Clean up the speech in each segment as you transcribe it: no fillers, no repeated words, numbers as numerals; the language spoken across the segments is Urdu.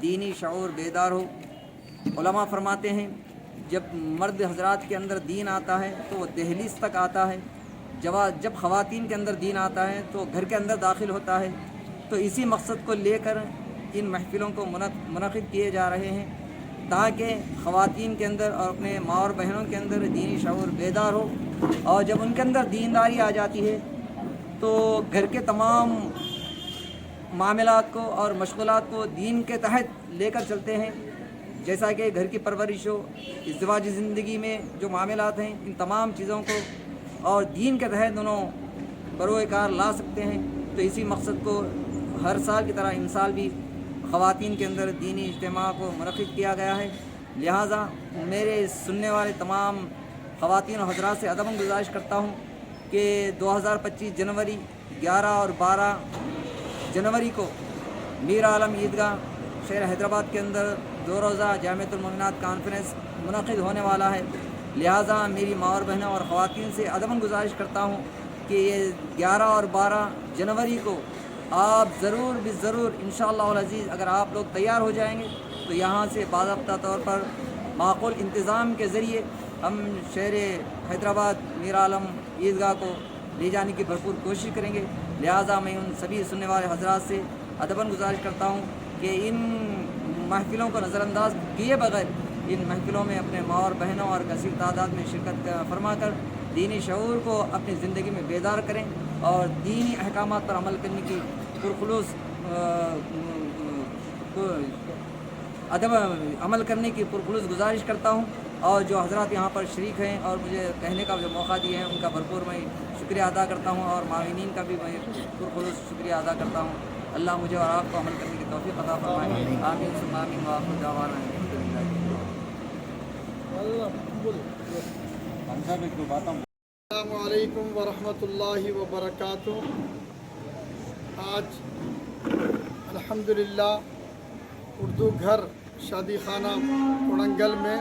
دینی شعور بیدار ہو۔ علماء فرماتے ہیں جب مرد حضرات کے اندر دین آتا ہے تو وہ دہلیز تک آتا ہے، جب خواتین کے اندر دین آتا ہے تو گھر کے اندر داخل ہوتا ہے۔ تو اسی مقصد کو لے کر ان محفلوں کو منعقد کیے جا رہے ہیں تاکہ خواتین کے اندر اور اپنے ماں اور بہنوں کے اندر دینی شعور بیدار ہو، اور جب ان کے اندر دینداری آ جاتی ہے تو گھر کے تمام معاملات کو اور مشغولات کو دین کے تحت لے کر چلتے ہیں، جیسا کہ گھر کی پرورش ہو، ازدواجی زندگی میں جو معاملات ہیں، ان تمام چیزوں کو اور دین کے تحت انہوں بروئے کار لا سکتے ہیں۔ تو اسی مقصد کو ہر سال کی طرح ان سال بھی خواتین کے اندر دینی اجتماع کو منعقد کیا گیا ہے۔ لہٰذا میرے سننے والے تمام خواتین و حضرات سے ادب گزارش کرتا ہوں کہ 2025 جنوری 11 اور 12 جنوری کو میر عالم عیدگاہ شہر حیدرآباد کے اندر 2 روزہ جامعۃ المومنات کانفرنس منعقد ہونے والا ہے۔ لہٰذا میری ماں اور بہنوں اور خواتین سے ادب گزارش کرتا ہوں کہ یہ 11 اور 12 جنوری کو آپ ضرور ضرور انشاءاللہ العزیز اگر آپ لوگ تیار ہو جائیں گے تو یہاں سے باضابطہ طور پر معقول انتظام کے ذریعے ہم شہر حیدرآباد میر عالم عیدگاہ کو لے جانے کی بھرپور کوشش کریں گے۔ لہٰذا میں ان سبھی سننے والے حضرات سے ادباً گزارش کرتا ہوں کہ ان محفلوں کو نظر انداز کیے بغیر ان محفلوں میں اپنے ماں اور بہنوں اور کثیر تعداد میں شرکت فرما کر دینی شعور کو اپنی زندگی میں بیدار کریں اور دینی احکامات پر عمل کرنے کی عمل کرنے کی پرخلوص گزارش کرتا ہوں۔ اور جو حضرات یہاں پر شریک ہیں اور مجھے کہنے کا جو موقع دیے ہیں ان کا بھرپور میں شکریہ ادا کرتا ہوں، اور معاونین کا بھی میں پرخلوص شکریہ ادا کرتا ہوں۔ اللہ مجھے اور آپ کو عمل کرنے کی توفیق عطا فرمائے۔ آمین ثم آمین وآخر دعوانا السلام علیکم ورحمۃ اللہ وبرکاتہ۔ آج الحمدللہ اردو گھر شادی خانہ کوڑنگل میں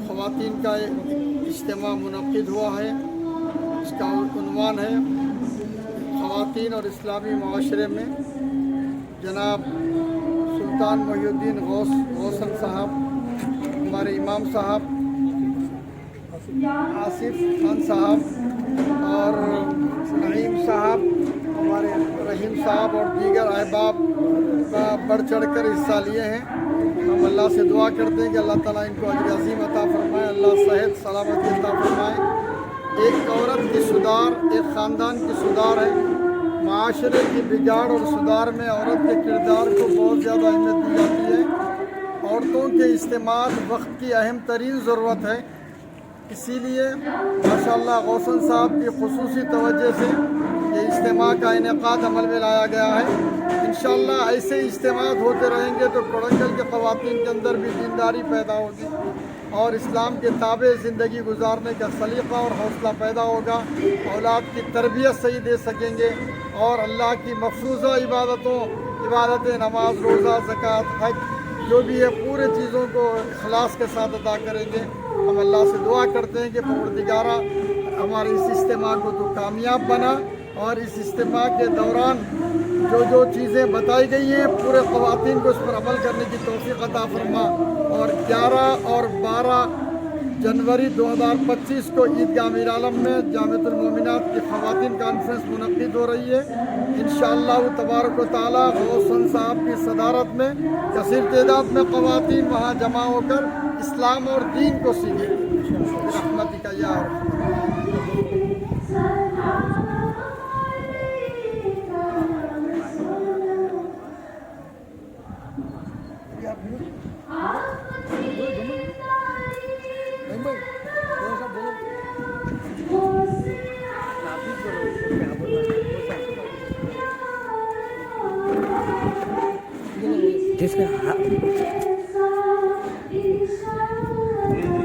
خواتین کا اجتماع منعقد ہوا ہے۔ اس کا عنوان ہے خواتین اور اسلامی معاشرے میں۔ جناب سلطان محی الدین غوثن صاحب، ہمارے امام صاحب آصف خان صاحب اور نعیم صاحب، ہمارے رحیم صاحب اور دیگر احباب کا بڑھ چڑھ کر حصہ لیے ہیں۔ ہم اللہ سے دعا کرتے ہیں کہ اللہ تعالیٰ ان کو اجر عظیم عطا فرمائے، اللہ صحت سلامتی عطا فرمائے۔ ایک عورت کی سدھار ایک خاندان کی سدھار ہے۔ معاشرے کی بگاڑ اور سدھار میں عورت کے کردار کو بہت زیادہ اہمیت دی جاتی ہے۔ عورتوں کے اجتماع وقت کی اہم ترین ضرورت ہے، اسی لیے ماشاءاللہ غوثن صاحب کی خصوصی توجہ سے یہ اجتماع کا انعقاد عمل میں لایا گیا ہے۔ انشاءاللہ ایسے اجتماعات ہوتے رہیں گے تو کوڑنگل کے خواتین کے اندر بھی دینداری پیدا ہوگی اور اسلام کے تابع زندگی گزارنے کا سلیقہ اور حوصلہ پیدا ہوگا، اولاد کی تربیت صحیح دے سکیں گے اور اللہ کی مفروضہ عبادتیں نماز، روزہ، زکوٰۃ، حج جو بھی ہے پورے چیزوں کو اخلاص کے ساتھ ادا کریں گے۔ ہم اللہ سے دعا کرتے ہیں کہ پروردگارہ ہمارے اس اجتماع کو تو کامیاب بنا اور اس اجتماع کے دوران جو چیزیں بتائی گئی ہیں پورے خواتین کو اس پر عمل کرنے کی توفیق عطا فرما۔ اور 11 اور 12 جنوری 2025 کو عیدگاہ میر عالم میں جامعۃ المومنات کی خواتین کانفرنس منعقد ہو رہی ہے۔ انشاءاللہ تبارک و تعالیٰ غوثن صاحب کی صدارت میں کثیر تعداد میں خواتین وہاں جمع ہو کر اسلام اور دین کو سیکھیں برحمتک یا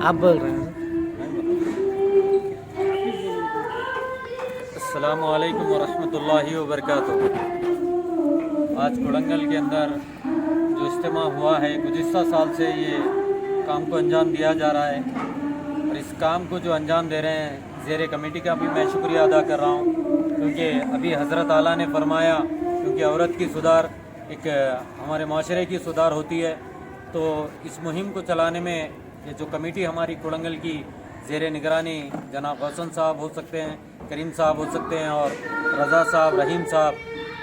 آپ بول رہے ہیں۔ السلام علیکم ورحمۃ اللہ وبرکاتہ۔ آج کوڑنگل کے اندر جو اجتماع ہوا ہے، گزشتہ سال سے یہ کام کو انجام دیا جا رہا ہے اور اس کام کو جو انجام دے رہے ہیں زیر کمیٹی کا بھی میں شکریہ ادا کر رہا ہوں، کیونکہ ابھی حضرت اعلیٰ نے فرمایا کیونکہ عورت کی سدھار ایک ہمارے معاشرے کی سدھار ہوتی ہے. تو اس مہم کو چلانے میں یہ جو کمیٹی ہماری کوڑنگل کی زیر نگرانی جناب غوثن صاحب ہو سکتے ہیں, کریم صاحب ہو سکتے ہیں, اور رضا صاحب, رحیم صاحب,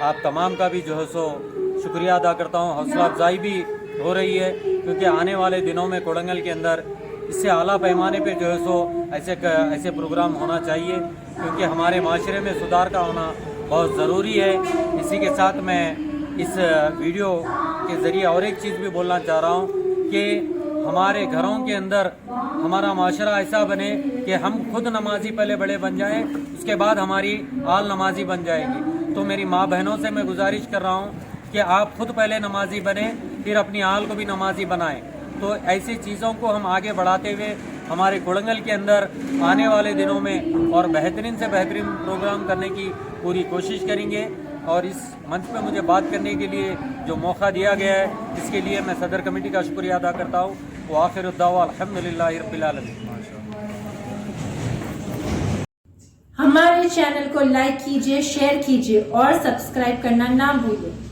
آپ تمام کا بھی جو ہے سو شکریہ ادا کرتا ہوں. حوصلہ افزائی بھی ہو رہی ہے کیونکہ آنے والے دنوں میں کوڑنگل کے اندر اس سے اعلیٰ پیمانے پہ جو ہے سو ایسے پروگرام ہونا چاہیے کیونکہ ہمارے معاشرے میں سدھار کا ہونا بہت ضروری ہے. اسی کے ساتھ میں اس ویڈیو کے ذریعے اور ایک چیز بھی بولنا چاہ رہا ہوں کہ ہمارے گھروں کے اندر ہمارا معاشرہ ایسا بنے کہ ہم خود نمازی پہلے بڑے بن جائیں, اس کے بعد ہماری آل نمازی بن جائے گی. تو میری ماں بہنوں سے میں گزارش کر رہا ہوں کہ آپ خود پہلے نمازی بنیں, پھر اپنی آل کو بھی نمازی بنائیں. تو ایسی چیزوں کو ہم آگے بڑھاتے ہوئے ہمارے کوڑنگل کے اندر آنے والے دنوں میں اور بہترین سے بہترین پروگرام کرنے کی پوری کوشش کریں گے. اور اس منچ پہ مجھے بات کرنے کے لیے جو موقع دیا گیا ہے اس کے لیے میں صدر کمیٹی کا شکریہ ادا کرتا ہوں. وآخر الدعوٰ الحمدللہ رب العالمین. ہمارے چینل کو لائک کیجیے, شیئر کیجیے اور سبسکرائب کرنا نہ بھولیں.